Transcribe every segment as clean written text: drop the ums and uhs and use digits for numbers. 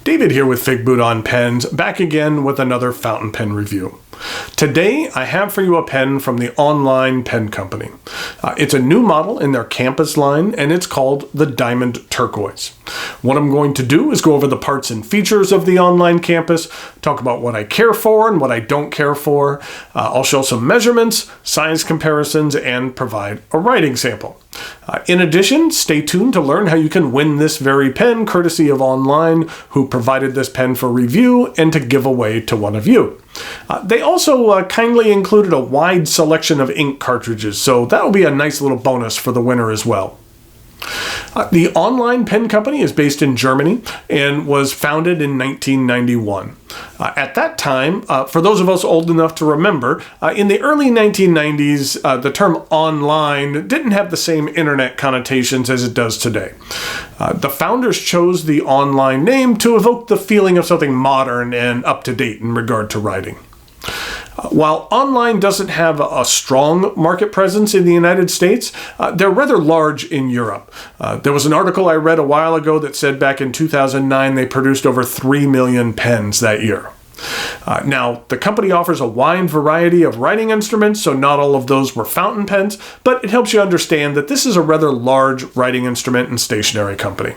David here with Figboot on Pens, back again with another fountain pen review. Today I have for you a pen from the Online Pen Company. It's a new model in their campus line and it's called the Diamond Turquoise. What I'm going to do is go over the parts and features of the Online campus, talk about what I care for and what I don't care for. I'll show some measurements, size comparisons, and provide a writing sample. In addition, stay tuned to learn how you can win this very pen courtesy of Online, who provided this pen for review and to give away to one of you. They also kindly included a wide selection of ink cartridges, so that will be a nice little bonus for the winner as well. The Online Pen Company is based in Germany and was founded in 1991. At that time, for those of us old enough to remember, in the early 1990s, the term online didn't have the same internet connotations as it does today. The founders chose the Online name to evoke the feeling of something modern and up-to-date in regard to writing. While Online doesn't have a strong market presence in the United States, they're rather large in Europe. There was an article I read a while ago that said back in 2009 they produced over 3 million pens that year. Now, the company offers a wide variety of writing instruments, so not all of those were fountain pens, but it helps you understand that this is a rather large writing instrument and stationery company.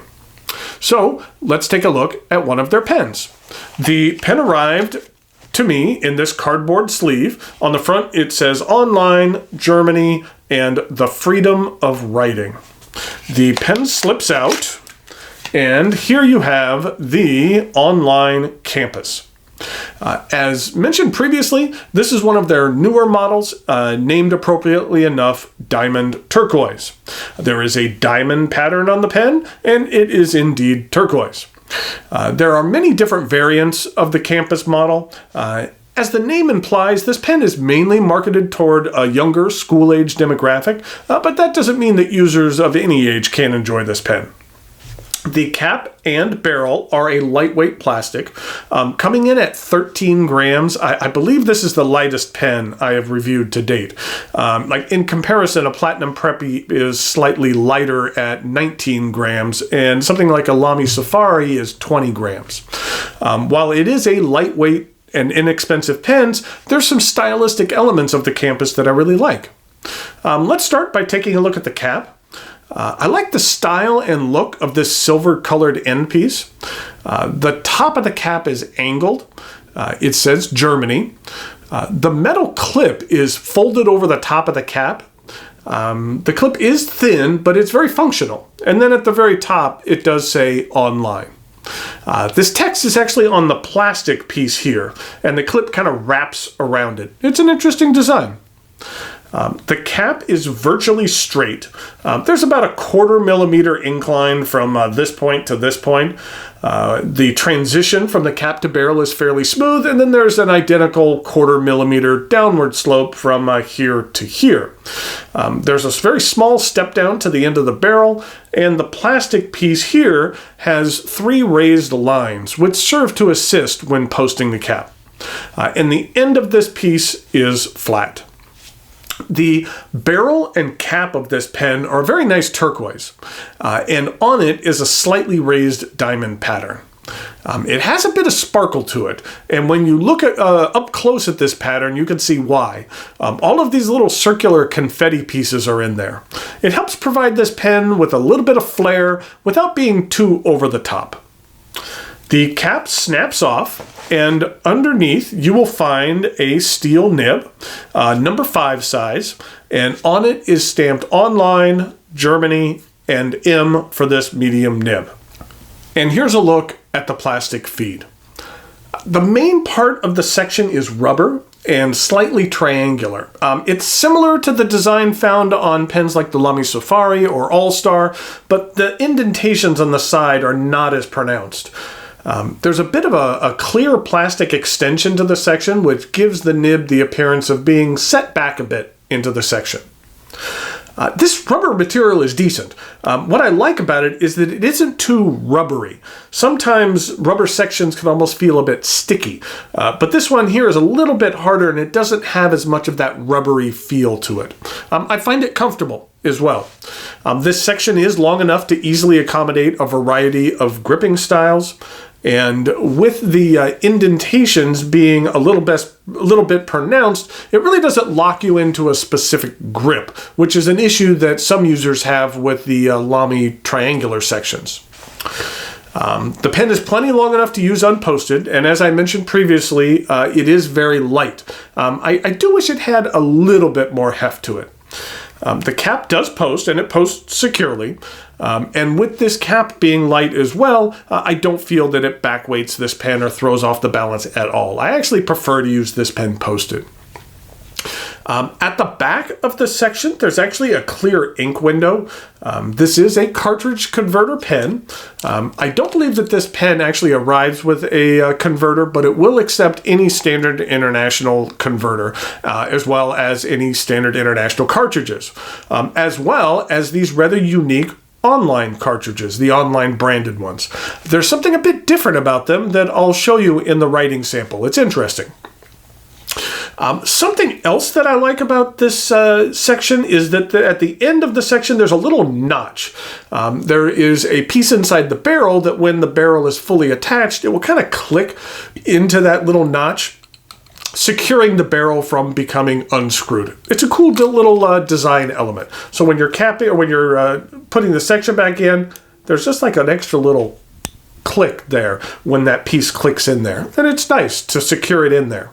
So, let's take a look at one of their pens. The pen arrived to me in this cardboard sleeve. On the front it says Online, Germany, and the freedom of writing. The pen slips out, and here you have the Online campus. As mentioned previously, this is one of their newer models, named appropriately enough Diamond Turquoise. There is a diamond pattern on the pen, and it is indeed turquoise. There are many different variants of the campus model. As the name implies, this pen is mainly marketed toward a younger school-age demographic, but that doesn't mean that users of any age can enjoy this pen. The cap and barrel are a lightweight plastic, coming in at 13 grams. I believe this is the lightest pen I have reviewed to date. Like in comparison, a Platinum Preppy is slightly lighter at 19 grams, and something like a Lommy Safari is 20 grams. While it is a lightweight and inexpensive pens, there's some stylistic elements of the campus that I really like. Let's start by taking a look at the cap. I like the style and look of this silver-colored end piece. The top of the cap is angled. It says Germany. The metal clip is folded over the top of the cap. The clip is thin, but it's very functional. And then at the very top, it does say Online. This text is actually on the plastic piece here, and the clip kind of wraps around it. It's an interesting design. The cap is virtually straight. There's about a 1/4 millimeter incline from this point to this point. The transition from the cap to barrel is fairly smooth, and then there's an identical 1/4 millimeter downward slope from here to here. There's a very small step down to the end of the barrel, and the plastic piece here has 3 raised lines, which serve to assist when posting the cap. And the end of this piece is flat. The barrel and cap of this pen are a very nice turquoise, and on it is a slightly raised diamond pattern. It has a bit of sparkle to it, and when you look at, up close at this pattern, you can see why. All of these little circular confetti pieces are in there. It helps provide this pen with a little bit of flair without being too over the top. The cap snaps off, and underneath you will find a steel nib, number 5 size, and on it is stamped Online, Germany, and M for this medium nib. And here's a look at the plastic feed. The main part of the section is rubber and slightly triangular. It's similar to the design found on pens like the Lommy Safari or All-Star, but the indentations on the side are not as pronounced. There's a bit of a clear plastic extension to the section, which gives the nib the appearance of being set back a bit into the section. This rubber material is decent. What I like about it is that it isn't too rubbery. Sometimes rubber sections can almost feel a bit sticky, but this one here is a little bit harder and it doesn't have as much of that rubbery feel to it. I find it comfortable as well. This section is long enough to easily accommodate a variety of gripping styles, And with the indentations being a little bit pronounced, it really doesn't lock you into a specific grip, which is an issue that some users have with the Lommy triangular sections. The pen is plenty long enough to use unposted, and as I mentioned previously, it is very light. I do wish it had a little bit more heft to it. The cap does post, and it posts securely. And with this cap being light as well, I don't feel that it backweights this pen or throws off the balance at all. I actually prefer to use this pen posted. At the back of the section, there's actually a clear ink window. This is a cartridge converter pen. I don't believe that this pen actually arrives with a converter, but it will accept any standard international converter, as well as any standard international cartridges, as well as these rather unique online cartridges, the online branded ones. There's something a bit different about them that I'll show you in the writing sample. It's interesting. Something else that I like about this section is that at the end of the section there's a little notch. There is a piece inside the barrel that when the barrel is fully attached, it will kind of click into that little notch, securing the barrel from becoming unscrewed. It's a cool little design element. So when you're capping or when you're putting the section back in, there's just like an extra little click there when that piece clicks in there. And it's nice to secure it in there.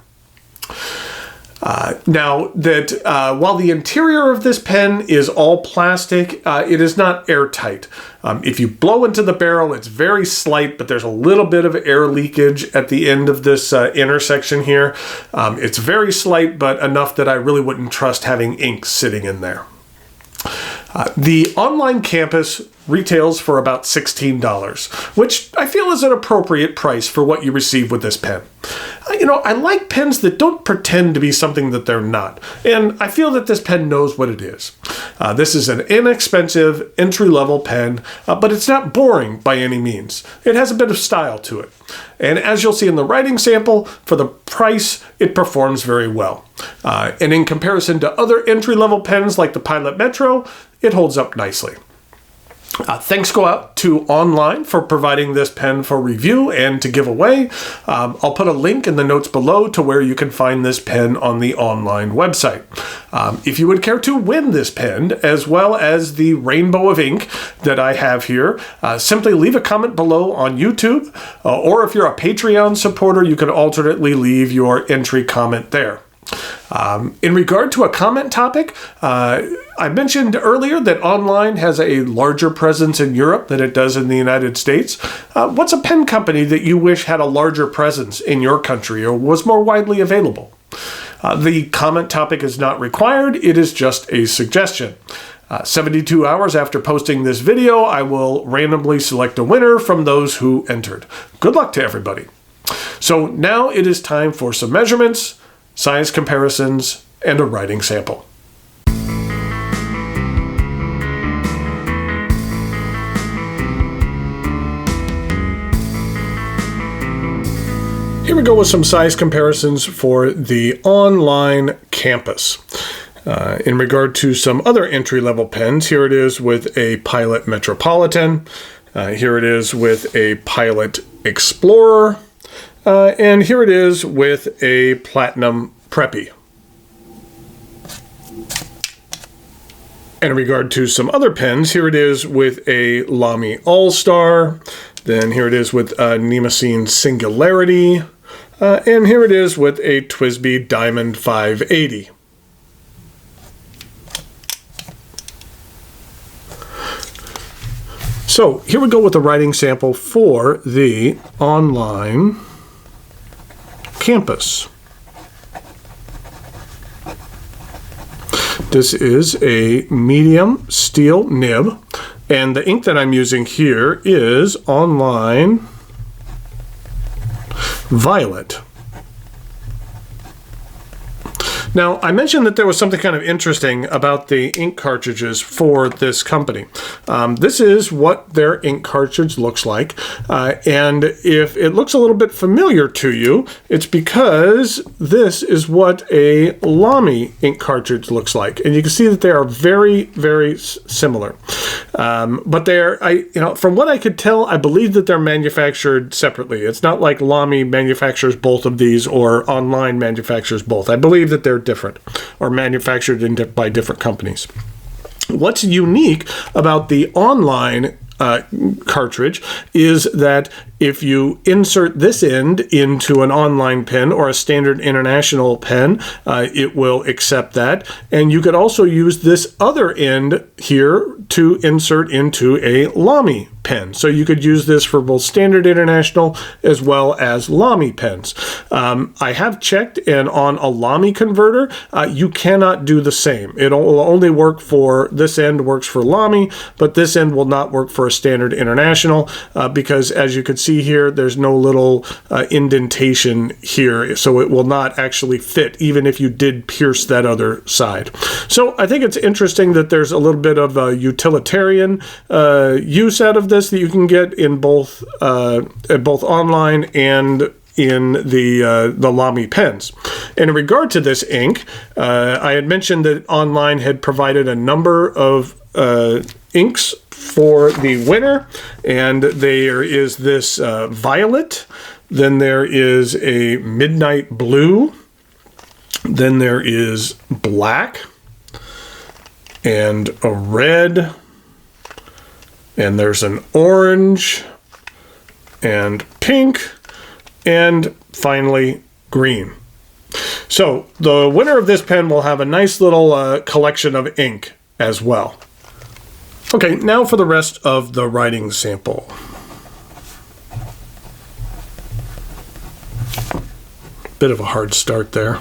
Now that while the interior of this pen is all plastic, it is not airtight. If you blow into the barrel, it's very slight, but there's a little bit of air leakage at the end of this intersection here. It's very slight, but enough that I really wouldn't trust having ink sitting in there. The online campus retails for about $16, which I feel is an appropriate price for what you receive with this pen. You know, I like pens that don't pretend to be something that they're not, and I feel that this pen knows what it is. This is an inexpensive, entry-level pen, but it's not boring by any means. It has a bit of style to it. And as you'll see in the writing sample, for the price, it performs very well. And in comparison to other entry-level pens like the Pilot Metro, it holds up nicely. Thanks go out to Online for providing this pen for review and to give away. I'll put a link in the notes below to where you can find this pen on the Online website. If you would care to win this pen, as well as the rainbow of ink that I have here, simply leave a comment below on YouTube, or if you're a Patreon supporter, you can alternately leave your entry comment there. In regard to a comment topic, I mentioned earlier that Online has a larger presence in Europe than it does in the United States. What's a pen company that you wish had a larger presence in your country or was more widely available? The comment topic is not required, it is just a suggestion. 72 hours after posting this video, I will randomly select a winner from those who entered. Good luck to everybody. So now it is time for some measurements, size comparisons, and a writing sample. Here we go with some size comparisons for the Online campus. In regard to some other entry-level pens, here it is with a Pilot Metropolitan, here it is with a Pilot Explorer, and here it is with a Platinum Preppy. And in regard to some other pens, here it is with a Lommy All-Star, then here it is with a Nemosine Singularity, and here it is with a TWSBI Diamond 580. So here we go with the writing sample for the Online campus. This is a medium steel nib, and the ink that I'm using here is Online Violet. Now, I mentioned that there was something kind of interesting about the ink cartridges for this company. This is what their ink cartridge looks like. And if it looks a little bit familiar to you, it's because this is what a Lommy ink cartridge looks like. And you can see that they are very, very similar. But they're, from what I could tell, I believe that they're manufactured separately. It's not like Lommy manufactures both of these or Online manufactures both. I believe that they're different or manufactured by different companies. What's unique about the Online cartridge is that if you insert this end into an Online pen or a standard international pen, it will accept that. And you could also use this other end here to insert into a Lommy pen. So you could use this for both standard international as well as Lommy pens. I have checked, and on a Lommy converter, you cannot do the same. It will only work for, this end works for Lommy, but this end will not work for a standard international because, as you can see here, there's no little indentation here, so it will not actually fit even if you did pierce that other side. So I think it's interesting that there's a little bit of a utilitarian use out of this that you can get in both Online and in the Lommy pens. And in regard to this ink, I had mentioned that Online had provided a number of inks for the winter, and there is this violet, then there is a midnight blue, then there is black, and a red, and there's an orange, and pink, and finally green. So the winner of this pen will have a nice little collection of ink as well. Okay, now for the rest of the writing sample. Bit of a hard start there.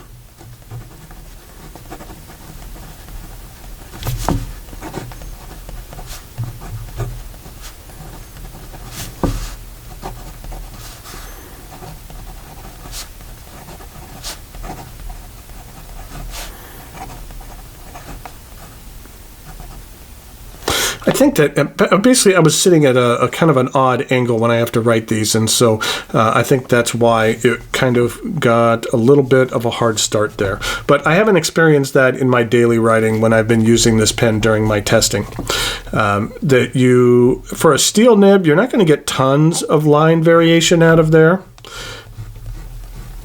I think that basically I was sitting at a kind of an odd angle when I have to write these, and so I think that's why it kind of got a little bit of a hard start there. But I haven't experienced that in my daily writing when I've been using this pen during my testing. For a steel nib, you're not going to get tons of line variation out of there.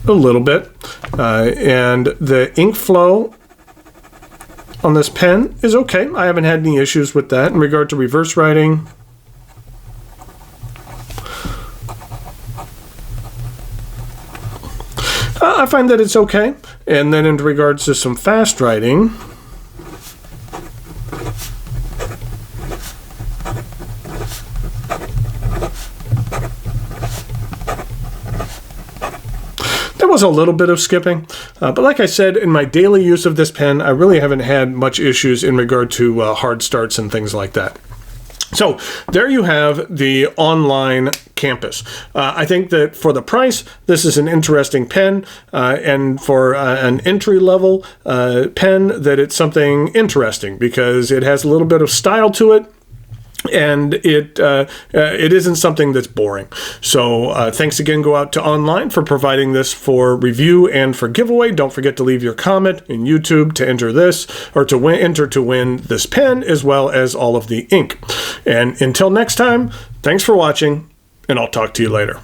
A little bit. And the ink flow on this pen is okay. I haven't had any issues with that. In regard to reverse writing, I find that it's okay. And then in regards to some fast writing, was a little bit of skipping, but like I said, in my daily use of this pen, I really haven't had much issues in regard to hard starts and things like that. So there you have the Online Campus. I think that for the price, this is an interesting pen, and for an entry-level pen, that it's something interesting because it has a little bit of style to it. And it isn't something that's boring. So thanks again go out to Online for providing this for review and for giveaway. Don't forget to leave your comment in YouTube to enter this, or to enter to win this pen as well as all of the ink. And until next time, thanks for watching, and I'll talk to you later.